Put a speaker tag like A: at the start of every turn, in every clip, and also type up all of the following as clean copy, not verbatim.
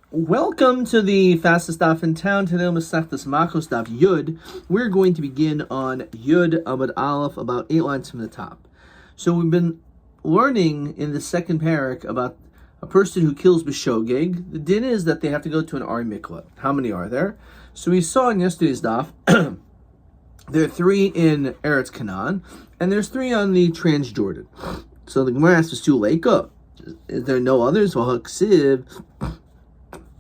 A: Welcome to the fastest daf in town. Today, Masechtas Makkot daf Yud. We're going to begin on Yud Amud Aleph, about 8 lines from the top. So we've been learning in the second parak about a person who kills b'shogeg. The din is that they have to go to an Ari Miklat. How many are there? So we saw in yesterday's daf, there are 3 in Eretz Canaan, and there's 3 on the Transjordan. So the Gemara asks, "Tu leika? Is there no others?" Well, Haksiv.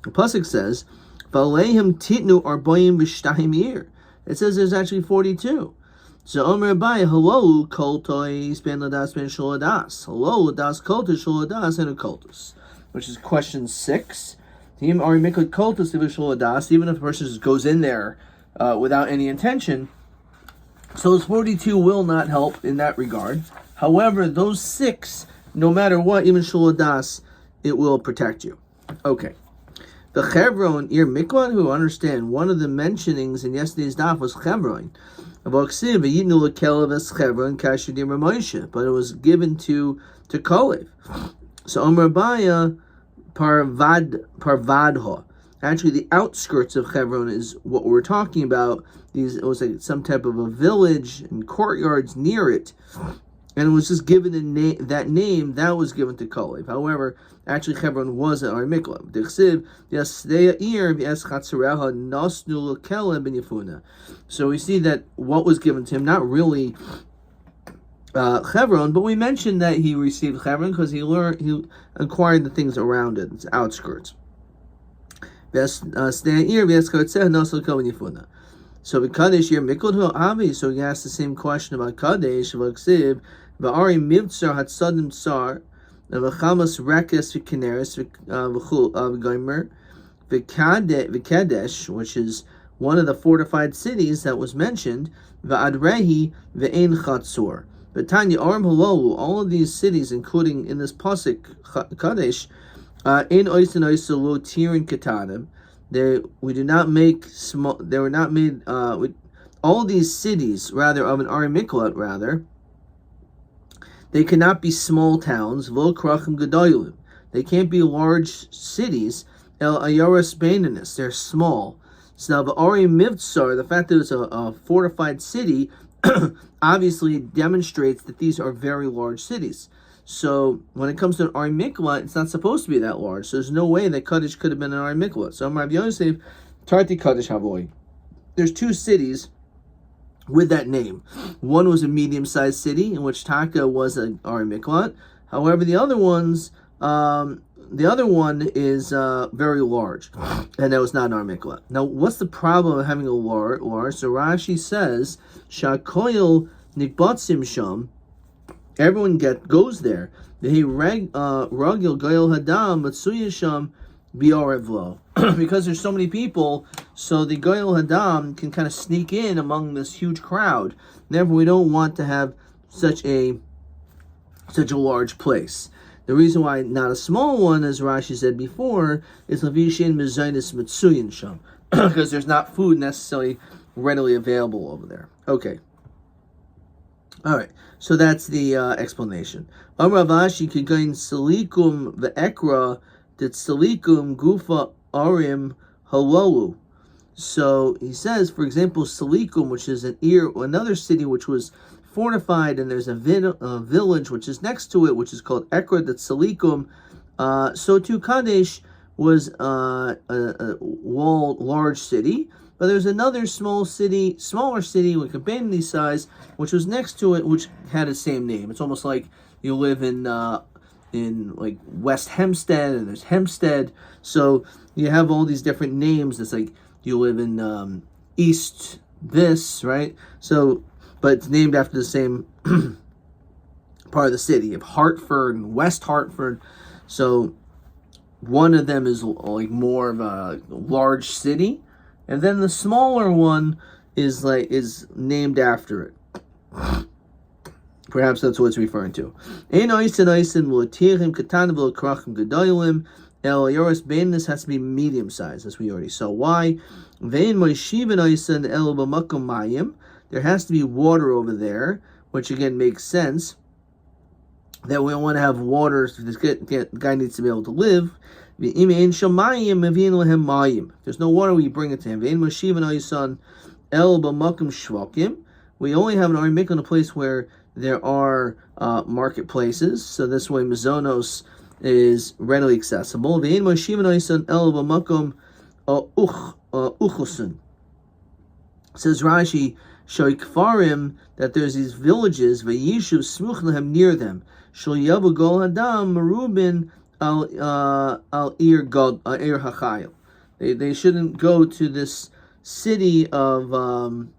A: The pasuk says, "V'aleihim titnu arbayim v'shtayim ir." It says there's actually 42. So Omer Rabbi, hello, koltois ben ladas ben sholadas. Hello, ladas koltos sholadas and a koltos, which is question 6. Him Ari Mikot koltos sholadas. Even if the person just goes in there without any intention, so those 42 will not help in that regard. However, those 6, no matter what, even sholadas, it will protect you. Okay. The Chevron, Ir Miklat, who understand, one of the mentionings in yesterday's daf was Chevron. But it was given to Kalev. So Omer Abaya, Parvadha. Actually, the outskirts of Chevron is what we're talking about. It was like some type of a village and courtyards near it. And it was just given that name that was given to Kalev. However, actually Hebron was an Ari Miklat. So we see that what was given to him, not really Hebron, but we mentioned that he received Hebron because he acquired the things around it, its outskirts. So Kadesh here Miklat Avi. So he asked the same question about Kadesh. V'ari mivtzar hatzadim tsar v'chamas rekes v'kineres v'gomer v'kadesh, which is one of the fortified cities that was mentioned. V'adrehi v'ein chatzor. V'tanya arim halolu. All of these cities, including in this pasuk Kadesh, in oisin oiselu tirin katanim. We do not make small. They were not made. All these cities, rather of an Ari Miklat, rather, they cannot be small towns. Vol krachim gedolim. They can't be large cities. El ayoras beinanis. They're small. So now the Ari Mivtsar, the fact that it's a fortified city, obviously demonstrates that these are very large cities. So when it comes to an Ari Miklat, it's not supposed to be that large. So there's no way that Kaddish could have been an Ari Miklat. So Rabbi Yosef, Tarti Kaddish Havoi. There's 2 cities with that name. One was a medium-sized city in which Taka was an Ari Miklat. However, the other one is very large, and that was not an Ari Miklat. Now, what's the problem of having a large? So Rashi says, Shakoil Nikbatsim Sham. Everyone goes there. Ragil Goyal Hadam Matsuyasham Biorevlo. Because there's so many people, so the Goyal Hadam can kind of sneak in among this huge crowd. Therefore, we don't want to have such a large place. The reason why not a small one, as Rashi said before, is Lavishin Mezainis Matsuyan Sham. Because there's not food necessarily readily available over there. Okay. Alright, so that's the explanation. Amravashi could gain Salikum Ve'ekra, that Salikum Gufa Arim Halolu. So he says, for example, Salikum, which is another city which was fortified, and there's a village which is next to it, which is called Ekra, that's Salikum. So too Kadesh was a walled large city. But there's another smaller city with companionly size, which was next to it, which had the same name. It's almost like you live in like West Hempstead, and there's Hempstead. So you have all these different names. It's like you live in East this, right? So, but it's named after the same part of the city. You have Hartford and West Hartford. So one of them is like more of a large city. And then the smaller one is named after it. Perhaps that's what it's referring to. This has to be medium size, as we already saw. Why? There has to be water over there, which again makes sense. That we want to have water, so this guy needs to be able to live. V'im ein shamayim mevin lehem mayim. If there's no water, we bring it to him. V'ein moshivan oisan el b'makom shvakim. We only have an Ari Mikvah in a place where there are marketplaces, so this way Mazonos is readily accessible. V'ein moshivan oisan el b'makom uchusun. Says Rashi, Shoikfarim, that there's these villages, Vayishuv smuch lehem, near them. Shal yavu gol hadam merubin al ir hachayil. They shouldn't go to this city of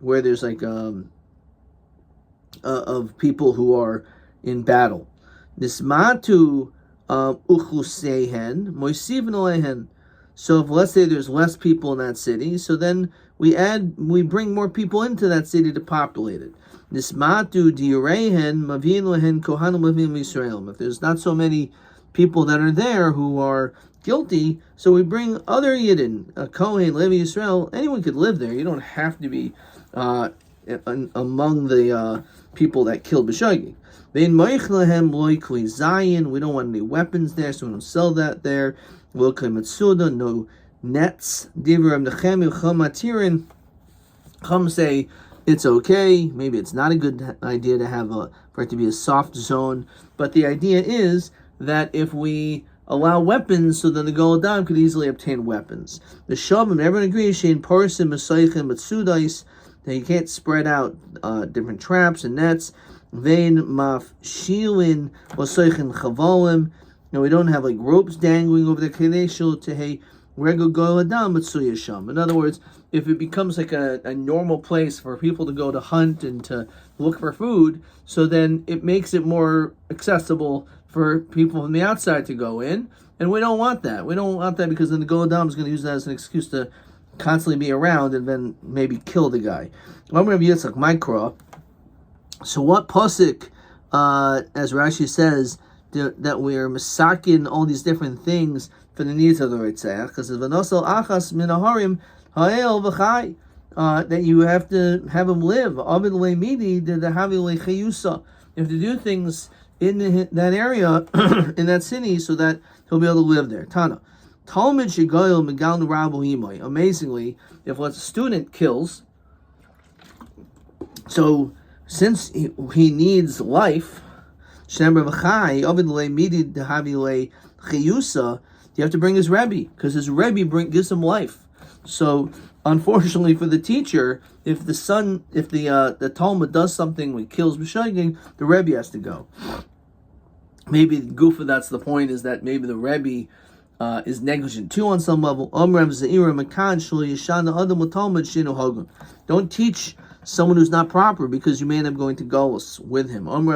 A: where there's like of people who are in battle. Nismatu uchusehen moisivin alehen. So if, let's say, there's less people in that city, so then we bring more people into that city to populate it. Nismatu diurehen mavin lehen kohanim levim Yisrael. If there's not so many people that are there who are guilty, so we bring other Yidden, a Kohen, Levi Yisrael. Anyone could live there. You don't have to be among the people that killed B'shogeg. Vein moich lehem loy kli zayin. We don't want any weapons there, so we don't sell that there. No nets. Chum say it's okay. Maybe it's not a good idea to have for it to be a soft zone. But the idea is that if we allow weapons, so then the Golad Dam could easily obtain weapons. The Shavim, everyone agrees, Shein Parsim, Masaychim, Matsudais, that you can't spread out different traps and nets. Vein Maf Shilin, Masaychim Chavalim. Now we don't have like ropes dangling over the Kadeshul Tehei Rego Golad Dam Matsuyasham. In other words, if it becomes like a normal place for people to go to hunt and to look for food, so then it makes it more accessible for people from the outside to go in, and we don't want that. We don't want that because then the Golad Dam is going to use that as an excuse to constantly be around and then maybe kill the guy. So what pasuk, as Rashi says, that we're masakin all these different things for the needs of the Ritzach, because of v'nosel achas min haharim ha'el v'chai, that you have to have him live. Avid le'midi de'havi le'chayusa. You have to do things in that area, in that city, so that he'll be able to live there. Tana. Talmud shegoyel megal rabu himoy. Amazingly, if a student kills, so since he needs life, you have to bring his Rabbi, because his Rabbi gives him life. So, unfortunately for the teacher, if the Talmud does something when he kills B'shogeg, the Rabbi has to go. Maybe Gufa, that's the point, is that maybe the Rabbi is negligent too on some level. Don't teach someone who's not proper, because you may end up going to Golus with him. If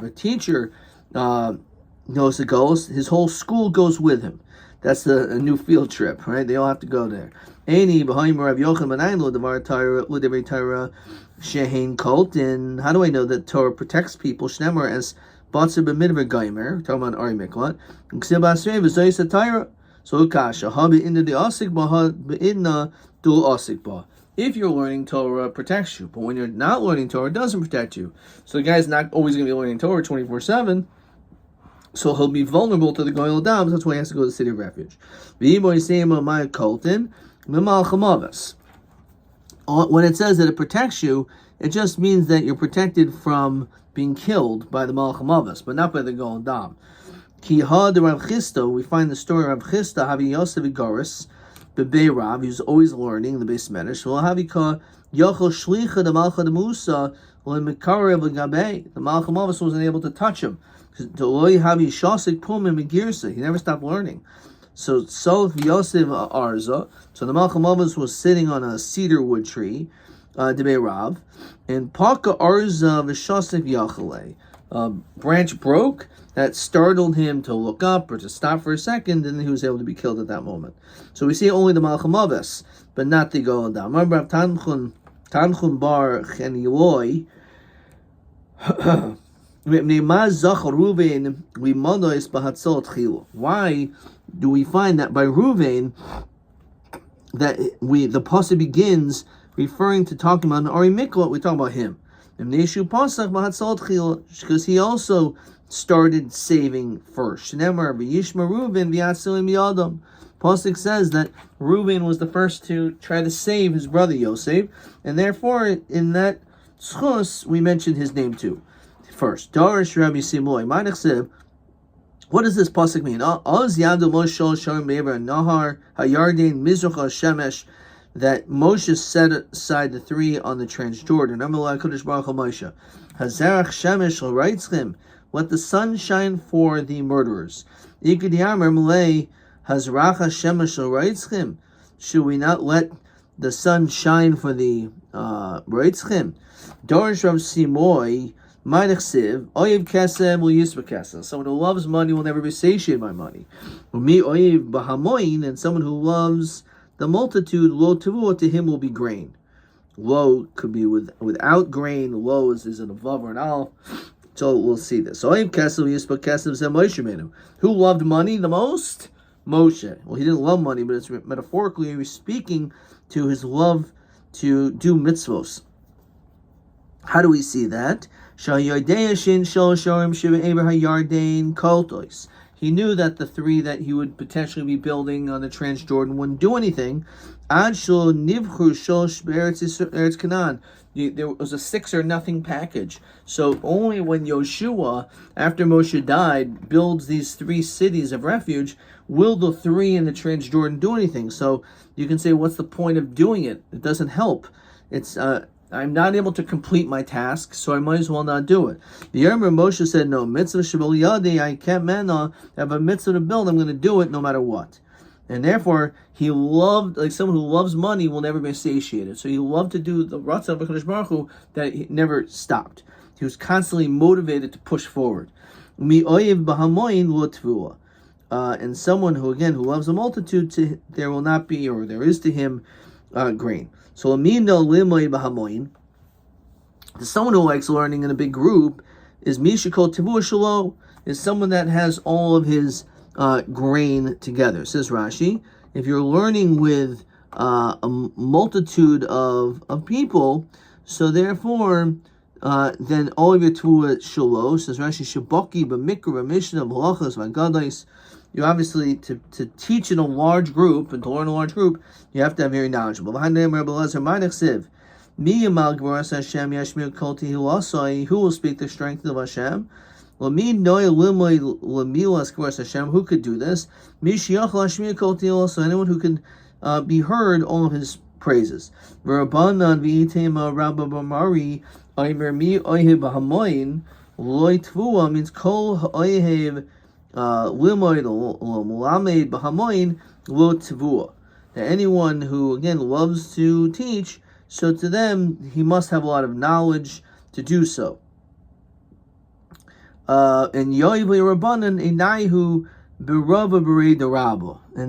A: a teacher knows the Golus, his whole school goes with him. That's a new field trip, right? They all have to go there. How do I know that Torah protects people? Shnemar as Batzer b'midvar gaimer, talking about Ari Mikvah. So kasha habi inna the asik ba inna dul asik ba. If you're learning Torah, it protects you, but when you're not learning Torah, it doesn't protect you. So the guy's not always going to be learning Torah 24/7. So he'll be vulnerable to the Golad Dam. That's why he has to go to the city of refuge. When it says that it protects you, it just means that you're protected from being killed by the Malach HaMavos, but not by the Golad Dam. Ki ha de Rav Chisda, we find the story of Rav Chisda, Havi Yosef Igoris, Bebe Rav, who's always learning the Beis Medrash. Well, Havi ka Yochel Shlicha de Malach Musa, the Malach HaMavos wasn't able to touch him. He never stopped learning. So Yosef Arza. So the Malach HaMavos was sitting on a cedar wood tree, Debei Rav, and Paka Arza v'Shosef Yachale. Branch broke. That startled him to look up or to stop for a second, and he was able to be killed at that moment. So we see only the Malach HaMavos, but not the Golad Dam. Remember, Tanchun bar Cheniloy. Why do we find that by Ruvain that the pasuk begins referring to talking about Ari Mikvah? We talk about him. Because he also started saving first. Pasuk says that Reuben was the first to try to save his brother Yosef, and therefore in that schus we mentioned his name too. First, Darish Rabbi Simoy, Ma'anachsib. What does this pasuk mean? Oz Yadu Moshe Sharim Be'er Nahar Hayarden Mizrach Shemesh, that Moshe set aside the three on the Transjordan. Amalai Kodesh Baruch Moshe Hazarach Shemesh L'Reitzchim, let the sun shine for the murderers. Ikad Yamer Malay Hazracha Shemesh L'Reitzchim, should we not let the sun shine for the Reitzchim? Dorish Rav Simoy. Ma'anachsiv, oyev kesem will yisba kesem. Someone who loves money will never be satiated by money. Me oyev bahamoin, and someone who loves the multitude, lo tavua, to him will be grain. Lo could be without grain. Lo is an vav or an aleph. So we'll see this. Oyev kesem yisba kesem zeh Moshe menu. Who loved money the most? Moshe. Well, he didn't love money, but it's metaphorically he was speaking to his love to do mitzvos. How do we see that? He knew that the three that he would potentially be building on the Transjordan wouldn't do anything. There was a 6-0 package. So only when Yoshua, after Moshe died, builds these 3 cities of refuge, will the 3 in the Transjordan do anything. So you can say, what's the point of doing it? It doesn't help. It's I'm not able to complete my task, so I might as well not do it. The Yermer Moshe said, no, mitzvah shabal yadi, I can't I have a mitzvah to build, I'm going to do it no matter what. And therefore, he loved, like someone who loves money will never be satiated. So he loved to do the Ratzah of HaKadosh Baruch Hu that he never stopped. He was constantly motivated to push forward. Mi oyev bahamoin lo tvua. And someone who, again, who loves a multitude, there will not be, or there is to him, grain. So amino limoy bahamoin, someone who likes learning in a big group, is mishikol tavua shalo, is someone that has all of his grain together. Says Rashi, if you're learning with a multitude of people, so therefore then all of your tavua shalo, says Rashi, shabaki b'mikra b'mishnah b'halachas v'gadais. You obviously, to teach in a large group and to learn a large group, you have to have very knowledgeable. Who will speak the strength of Hashem? Who could do this? So anyone who can be heard all of his praises. Means kol ha'oyev that anyone who, again, loves to teach, so to them he must have a lot of knowledge to do so. And and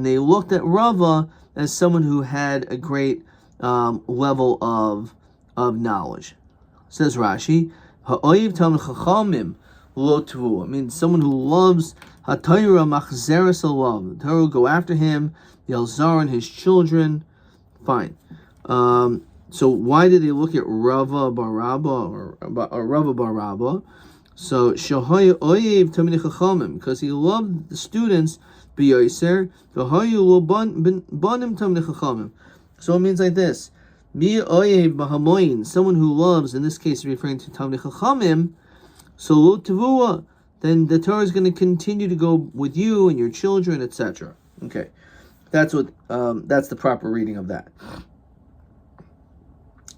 A: they looked at Rava as someone who had a great level of knowledge. Says Rashi, ha'oyev tam chachamim lo tvu. It means someone who loves HaTorah machzeres alav. The Torah will go after him, the Elzar and his children. Fine. So why did they look at Rava Barabba or Rava Barabba? So Shahoy Oyev Tamid Chachamim, because he loved the students. B'yoser v'hayu lo banim Tamid Chachamim. So it means like this: Mi Oyev Bahamoin, someone who loves, in this case referring to Tamid Chachamim. So lo tevua, then the Torah is going to continue to go with you and your children, etc. Okay, that's the proper reading of that.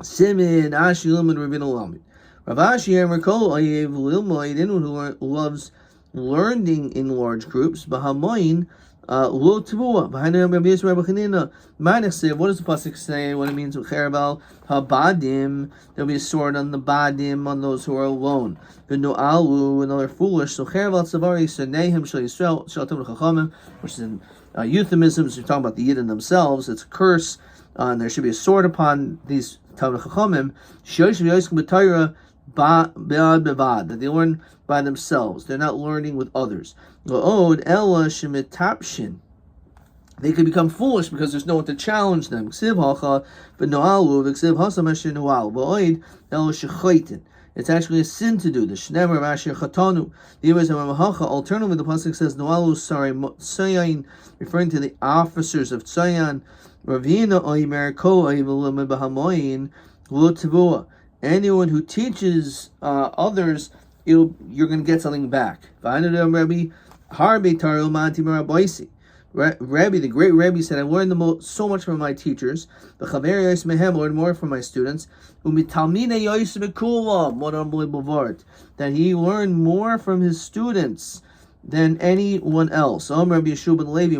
A: Simin Ashi Limud Rabbeinu Lamid. Rav Ashi Merkol Oyev Lilmoid, anyone who loves learning in large groups. Bahamoin lo tevua. Behind Rabbi Yisrael B'chanina. Ma'anachsiv. What does the pasuk say? What it means with Cherabal Habadim? There'll be a sword on the Badim, on those who are alone. V'no'alu, and they're foolish. So Cherabal Tzavari Sanehim Shal Yisrael Shal Tamid Chachamim, which is in euphemisms. We're talking about the Yidden themselves. It's a curse, and there should be a sword upon these Tamid Chachamim. Shoyish v'Yoskim B'Torah that they learn by themselves. They're not learning with others. They could become foolish because there's no one to challenge them. It's actually a sin to do this. Alternatively, the pasuk says Noalu Tzayin, referring to the officers of Tzayin. Anyone who teaches others, you're going to get something back. Rabbi, the great Rabbi, said, I learned so much from my teachers. The learned more from my students. What unbelievable word. That he learned more from his students than anyone else. Rabbi Yeshua ben Levi,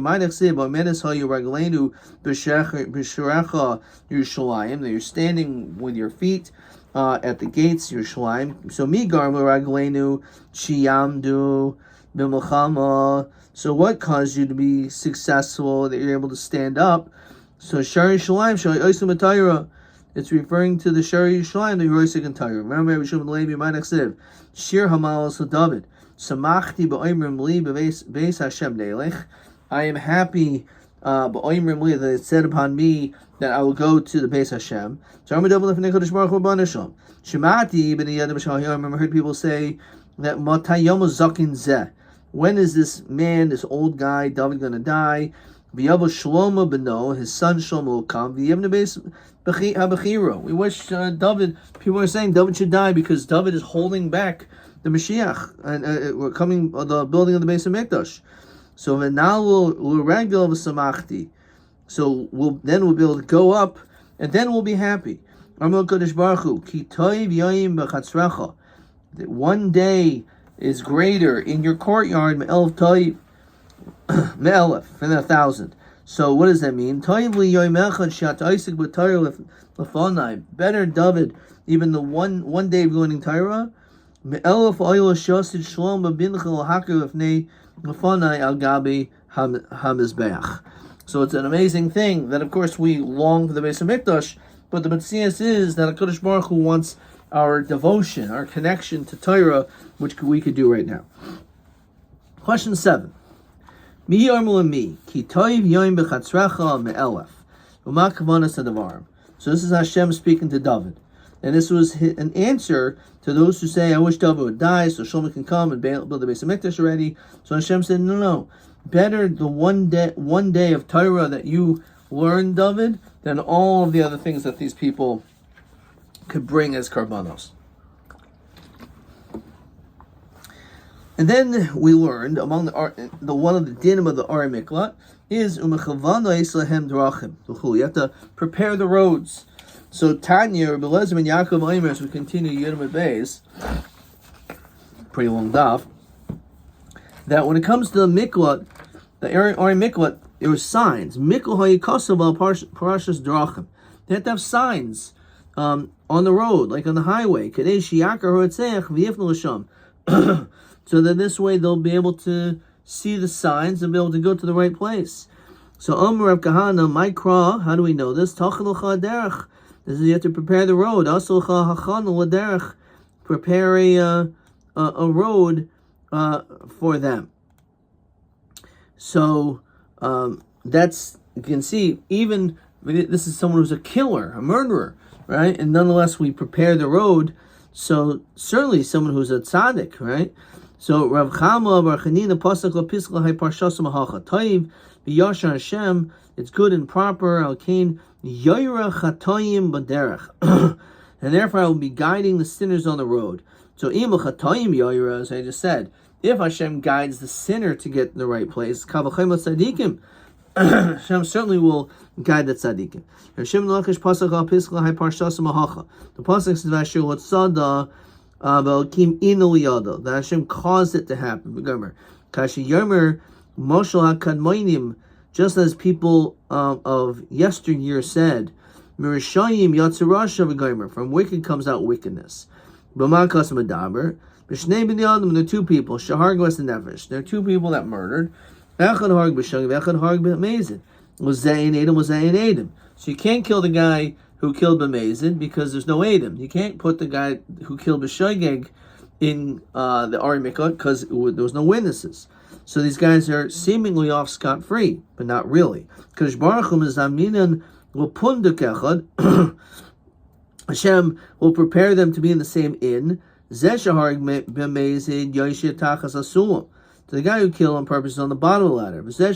A: that you're standing with your feet at the gates, Yerushalayim. So migar l'raglenu shiyamdu b'milchama. So what caused you to be successful, that you're able to stand up? So Shar Yerushalayim Shar Yosem B'Torah. It's referring to the Shar Yerushalayim, the Yerusik and Torah. Remember Rabbi Yeshua ben Levi, Ma'anaksiv, Shir Hamalos David. Samachti b'oimrim li b'beis Hashem neilech. I am happy b'oimrim li, that it said upon me that I will go to the Beis Hashem. So I remember heard people say that when is this man, this old guy, David, going to die? Shlomo beno, his son Shlomo will come. We wish David, people are saying David should die because David is holding back the Mashiach, and we're coming the building of the Beis Hamikdash. So so we'll be able to go up, and then we'll be happy. That one day is greater in your courtyard, me'elef than 1,000. So what does that mean? Better, David, even the one day of learning Torah. So it's an amazing thing that, of course, we long for the Beis Hamikdash, but the Metzias is that HaKadosh Baruch Hu wants our devotion, our connection to Torah, which we could do right now. Question 7. Mi yarmul mi ki toiv yoim bechatzrecha me'elef u'ma kavanas hadavar. So this is Hashem speaking to David, and this was an answer to those who say, I wish David would die so Shlomo can come and build the Beis Hamikdash already. So Hashem said, no. Better the one day of Torah that you learn, David, than all of the other things that these people could bring as karbanos. And then we learned among the one of the dinim of the Ari Miklat is umechavana islehem drachim. You have to prepare the roads. So Tanya, Rabbi Elazar and Yaakov Omer, as we continue Yudam Beis, pretty long daf, that when it comes to the Miklat, the Ari Miklat, there were signs. Mikl ha'yikasav al parashas drachim. They have to have signs on the road, like on the highway. Kadei shiyakar ha'otzeach v'yifnu l'sham. So that this way they'll be able to see the signs and be able to go to the right place. So Omer Rav Kahana, Mikra, how do we know this? Tachel derech. This is, you have to prepare the road. Also derech, prepare a road for them. So that's, you can see, even this is someone who's a killer, a murderer, right? And nonetheless, we prepare the road. So certainly someone who's a tzaddik, right? So Rav Chama Bar Chanina Pasuk LaPischa Hay Parshas Mahacha Taiv B'Yashar Hashem. It's good and proper. Al Kain Yoira Chatoyim Baderech, and therefore I will be guiding the sinners on the road. So Im Chatoyim Yoira, as I just said, if Hashem guides the sinner to get in the right place, Kavachem Tzadikim, Hashem certainly will guide the tzaddikim. Hashem Lakish Pasuk LaPischa Hay Parshas Mahacha. The pasuk says Vasher Lotzada. That Hashem caused it to happen. Just as people of yesteryear said, from wicked comes out wickedness. There are two people, there are two people that murdered. So you can't kill the guy who killed B'mezid because there's no Adam. You can't put the guy who killed B'shogeg in the Ari Mikot because there was no witnesses. So these guys are seemingly off scot-free, but not really. Because Baruch Hu is Aminan L'Punduk Echad. Hashem will prepare them to be in the same inn. Zeh sheharig b'mezid yosheh tachas asulam. So the guy who killed on purpose is on the bottom of the ladder. He's on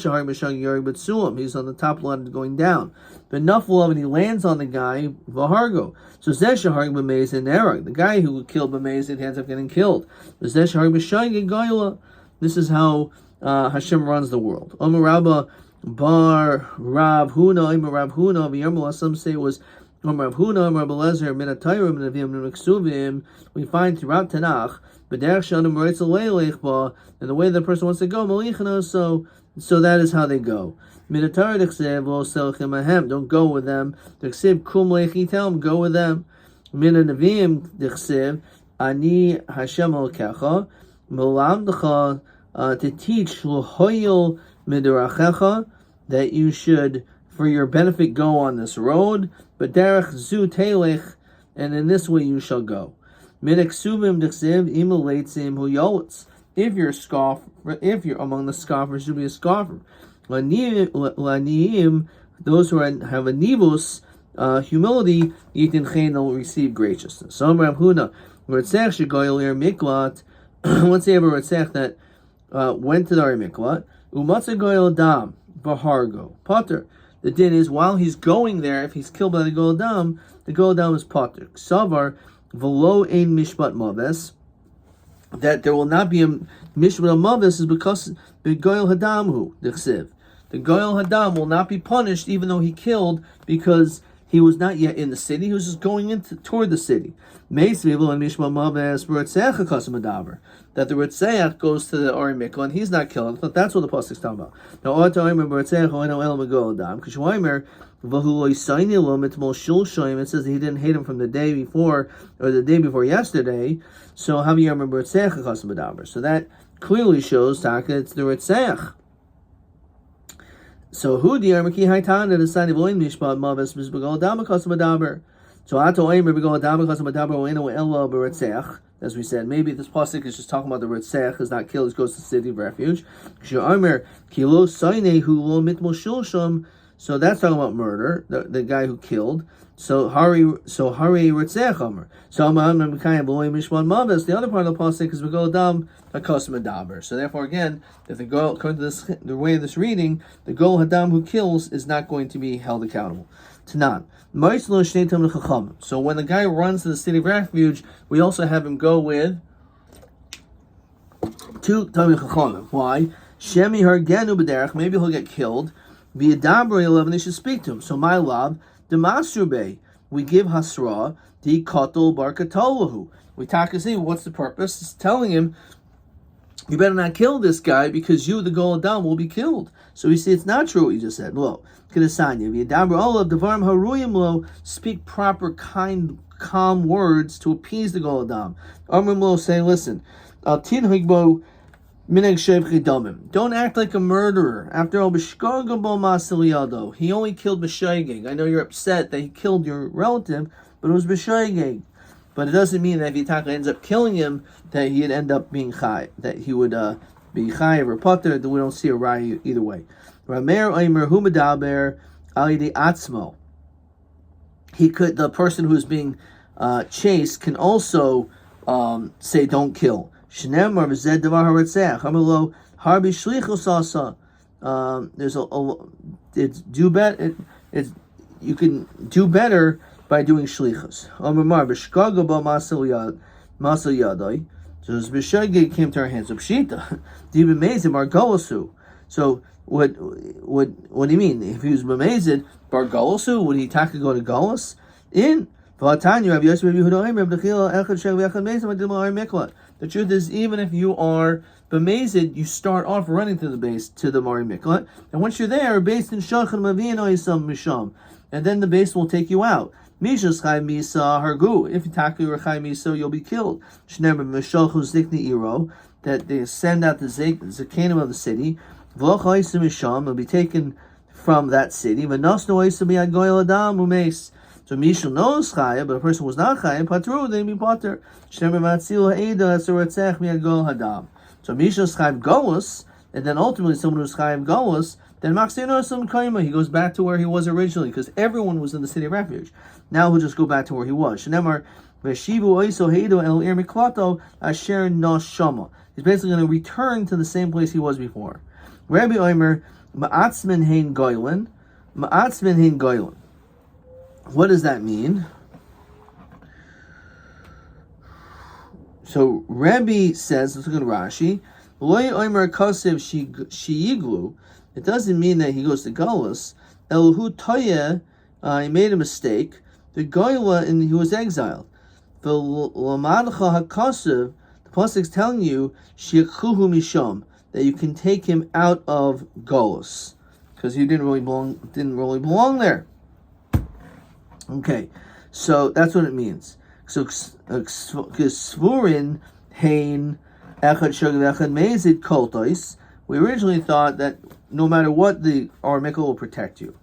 A: the top of the ladder going down. But Naflov, and he lands on the guy, Vahargo. So the guy who killed B'mezid ends up getting killed. This is how Hashem runs the world. Omer Rabba Bar Rav Huna, Omer Rav Huna, some say it was Omer Rav Huna, Omer Rav Lezer, Minatayrim, Minavim, Miksuvim. We find throughout Tanakh, and the way the person wants to go, so that is how they go. Don't go with them. Tell them, go with them. To teach that you should, for your benefit, go on this road. But and in this way you shall go. If you're among the scoffers, you'll be a scoffer. Those who have a nivus, humility, will receive graciousness. So let's say you have a Ritzech that went to the Miklat, Dam, Bahargo, Potter. The din is, while he's going there, if he's killed by the Goel Dam is Potter. Savar, V'lo ein mishpat maves, that there will not be a mishpat maves is because the goyel hadamhu d'chsev. The goyel hadam will not be punished even though he killed, because he was not yet in the city. He was just going toward the city. That the Ritzeach goes to the Ori Mikla and he's not killed. I thought that's what the pasuk is talking about. Now, it says he didn't hate him from the day before or the day before yesterday. So how do you remember Ritzeach? So that clearly shows Taka it's the Ritzeach. So who the Armaki Haitana decided Voin Mishpat Mavis Bisbegol Damakos Madaber. So Ato Aimer Begol Damakos Madaber Oeno Ella Beretzech. As we said, maybe this pasuk is just talking about the Ritzech is not killed, he goes to the city of refuge. So that's talking about murder, the guy who killed. So Hari Ritzech Omer. So the other part of the pasuk is Begol Dam Hakos Madaber. So therefore, again, if the goal, according to the way of this reading, the goal Hadam who kills is not going to be held accountable. Tanan. So when the guy runs to the city of refuge, we also have him go with two Talmid Chachamim. Why? Shemi Hargenu B'derech. Maybe he'll get killed. V'yadaber 11. They should speak to him. So my love, Demasrube. We give Hasra the Kotel Bar Katolahu. We talk and say, what's the purpose? It's telling him, you better not kill this guy because you, the Goel Adam, will be killed. So we see it's not true what you just said. Lo, speak proper, kind, calm words to appease the Goel Adam. Amrim say, listen, don't act like a murderer. After all, he only killed B'shoigeg. I know you're upset that he killed your relative, but it was B'shoigeg. But it doesn't mean that if Yitaka ends up killing him, that he'd end up being chai, that he would be chai or potter. That we don't see a raya either way. Rameir Omer Hu Medaber Alidei Atzmo. He could, the person who's being chased can also say, "Don't kill." Shneimar v'zed davar haritzach. Hamelo harbi shlichus asa. There's it's do better. It's you can do better by doing shlichus. Omar b'shkago ba masel yadai. So as b'shagig came to our hands. Pshita diba mezid bargolasu. So what do you mean? If he was b'mezid bargolasu, would he take go to Golas? In v'atanya Rabbi Yosef Rabbi Yehuda Rabbi Chila echad sheg v'echad mezid madilma miklat. The truth is, even if you are b'mezid, you start off running to the base to the Mari Miklat, and once you're there, based in Shachan Mavin Oisam Misham, and then the base will take you out. Mishas Chai Misa Hargu. If you tackle your Chai Misa, you'll be killed. Shneber Mishalchu Zikni Iro, that they send out the Zakanim of the city. V'loch Oisam Misham will be taken from that city. V'nosno Oisam Yad Goyel Adam Umeis. So Mishal knows Chaya, but a person who was not Chaya, Patru, they be Potter. Shneber Matzil Ha'eda Suratzech Miyad Goyel Hadam. So Mishal's Chayv Golos, and then ultimately someone who's chayav galus, then maksino some kaima, he goes back to where he was originally, because everyone was in the city of refuge. Now he'll just go back to where he was. Shenemar v'shivu oiso heido el ir miklato asher nashama. He's basically going to return to the same place he was before. Rabbi Omer ma'atzmin hein goylin, ma'atzmin hein goylin. What does that mean? So Rabbi says, let's look at Rashi. Loy Omer kasev sheyiglu. It doesn't mean that he goes to Galus. Elahu toye, he made a mistake. The goyla, and he was exiled. The lamadcha hakasev. The pasuk's telling you sheyikhuhu misham, that you can take him out of Galus because he didn't really belong there. Okay, so that's what it means. So Svurin Hain Echad Shogeg Echad Mezid Koltois. We originally thought that no matter what, the Mikkel will protect you.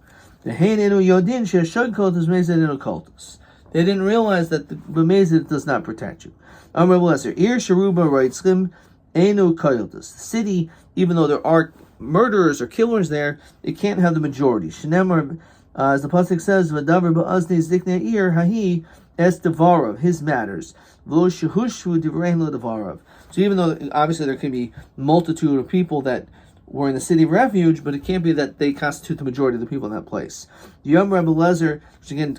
A: The Hain Inu Yodin Sheshog Koltos Mezid Inu Koltos. They didn't realize that the B'mezid does not protect you. Amr Lesser Ir Sharuba Reitzkim Enu Koltos. The city, even though there are murderers or killers there, it can't have the majority. Shnemar, as the pasuk says, "V'davar ba'azni ziknei ir hahi es devarav," his matters. V'lo shehushu divrein lo devarav. So even though obviously there can be multitude of people that were in the city of refuge, but it can't be that they constitute the majority of the people in that place. Yom Rabbi Lezer, which again,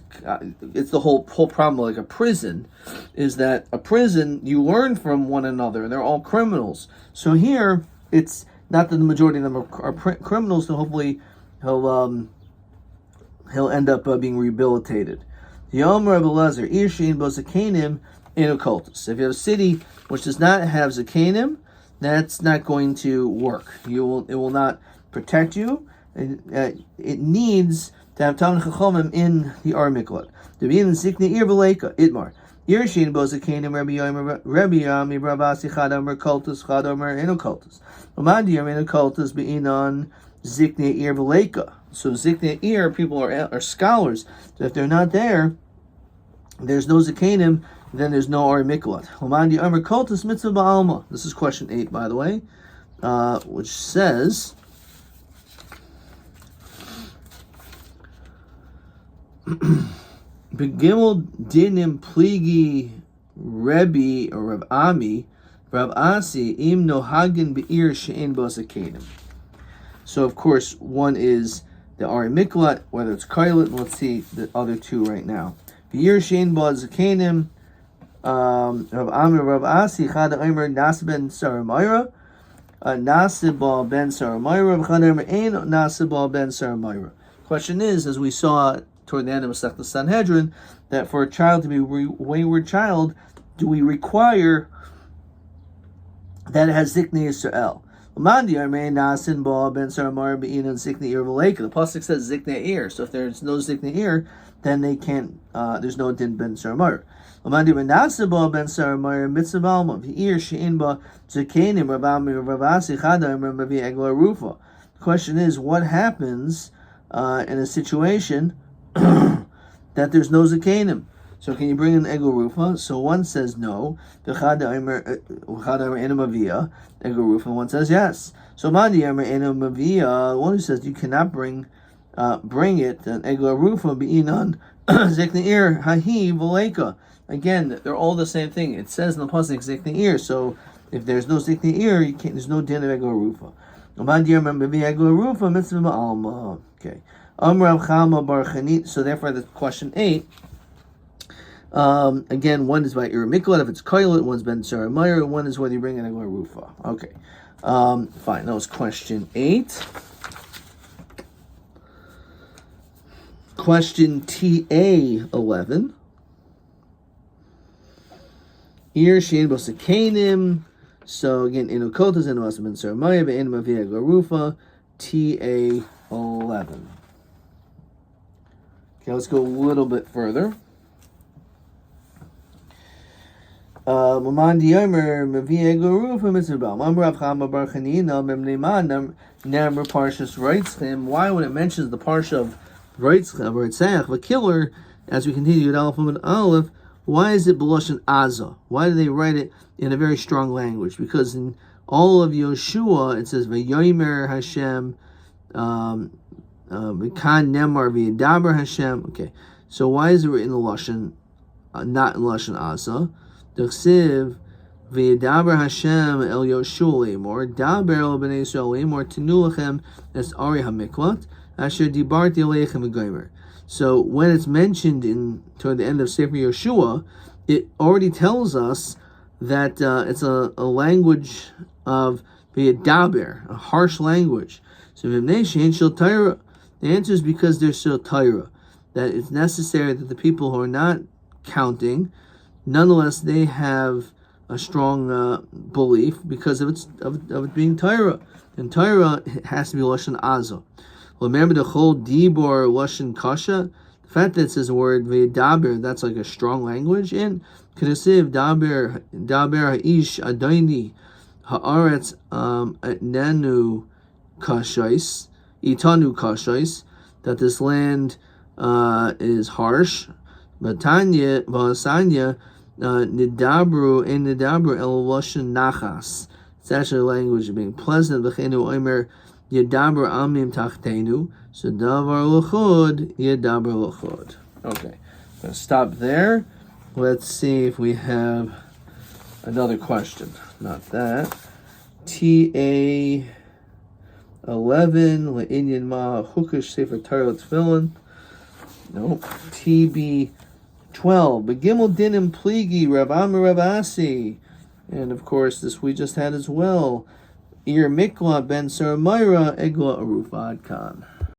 A: it's the whole problem like a prison, is that a prison you learn from one another, and they're all criminals. So here it's not that the majority of them are criminals, so hopefully he'll end up being rehabilitated. Yom Rabbi Lezer, Irshin bo zakanim in occultus. If you have a city which does not have zakanim, that's not going to work. It will not protect you. It needs to have Talmid Chachamim in the Ar Miklot. To be in the Ziknei Ir V'Leika, Itmar. Irshin bo zakanim Rabbi Yami Rabasi Chadamar Kultus Chadamar in occultus. Umandiam in occultus be'inon Ziknei Ir V'Leika. So Ziknei Ir, people are scholars. So if they're not there, there's no zakanim, then there's no Ar Miklot. Humandi Amar Kultus Mitzvah Ba'alma. This is question 8, by the way, which says, Begimel dinim pligi Rebbe or Rav Ami, Rav Asi im nohagin be'ir she'en bo zakanim. So of course one is the Ar Miklot, whether it's Kailat. Let's see the other two right now. Be'ir she'en bo zakanim. Rav Amir Rav Asi Chad Omer Nas ben Saramayra, Nasibal ben Saramayra, Chad Omer Ein Nasibal ben Saramayra. Question is, as we saw toward the end of Masechta Sanhedrin, that for a child to be a wayward child, do we require that it has Ziknei Yisrael? The pasuk says Ziknei Ir, so if there's no Ziknei Ir, then they can't. There's no Din ben Saramayra. The question is, what happens in a situation that there's no zakanim? So can you bring in Egel Rufa? So one says no. Egel Rufa. One says yes. So one who says you cannot bring it, and Egel Rufa be'inan Ziknei Ir hahi v'leika. Again, they're all the same thing. It says in the pasuk Ziknei Ir. So if there's no Ziknei Ir, you can't. There's no din of Egel Rufa. Okay. So therefore, the question 8. Again, one is by Ir Miklot if it's Kailat, one's Ben Saramayr, and one is whether you bring an Egel Rufa. Okay. Fine. That was question 8. Question TA 11. Ir shein bosakanim. So again, in Ukotas and Wasa Ben Saramayr, but in Mavia Egel Rufa. TA 11. Okay, let's go a little bit further. Why, when it mentions the parsha of Reitzach, the killer, as we continue at Aleph and Aleph, why is it B'lashon Aza? Why do they write it in a very strong language? Because all of Yoshua, it says Vayomer Hashem, V'kan Nemar V'Yedaber Hashem. Okay, so why is it in the Lashon, not in Lashon Asa? D'chsiv V'Yedaber Hashem El Yoshua Lemor Daber El Bnei Yisrael Lemor Tenu Lachem Es Ari HaMiklot Asher Dibarti Aleichem V'Gomer. So when it's mentioned toward the end of Sefer Yoshua, it already tells us that it's a language of V'Yedaber, a harsh language. So the answer is because they're still Torah, that it's necessary that the people who are not counting, nonetheless, they have a strong belief because of it being Torah. And Torah has to be Lashon Azah. Remember the whole Dibor Lashon Kasha? The fact that it says the word V'Yedaber, that's like a strong language. And Kedesiv Daber Ha'ish Adoni Haaretz Nenu Kashais, Itanu Kashais, that this land is harsh. Batanya Vasanya Nidabru and Nidabru El Lashon Nachas. It's actually a language of being pleasant. V'chenu Omer Yedaber Amim Tachtenu. So Davar L'chod Yedaber L'chod. Okay, I'm going to stop there. Let's see if we have another question. Not that. TA 11 Le'inyan Ma Hukish Sefer Torah Tefillin. Nope. TB 12 Begimel Dinim Pligi Rav Amar Rav Asi. And of course, this we just had as well. Ir Mikla Ben Saramayra Egla Arufad Khan.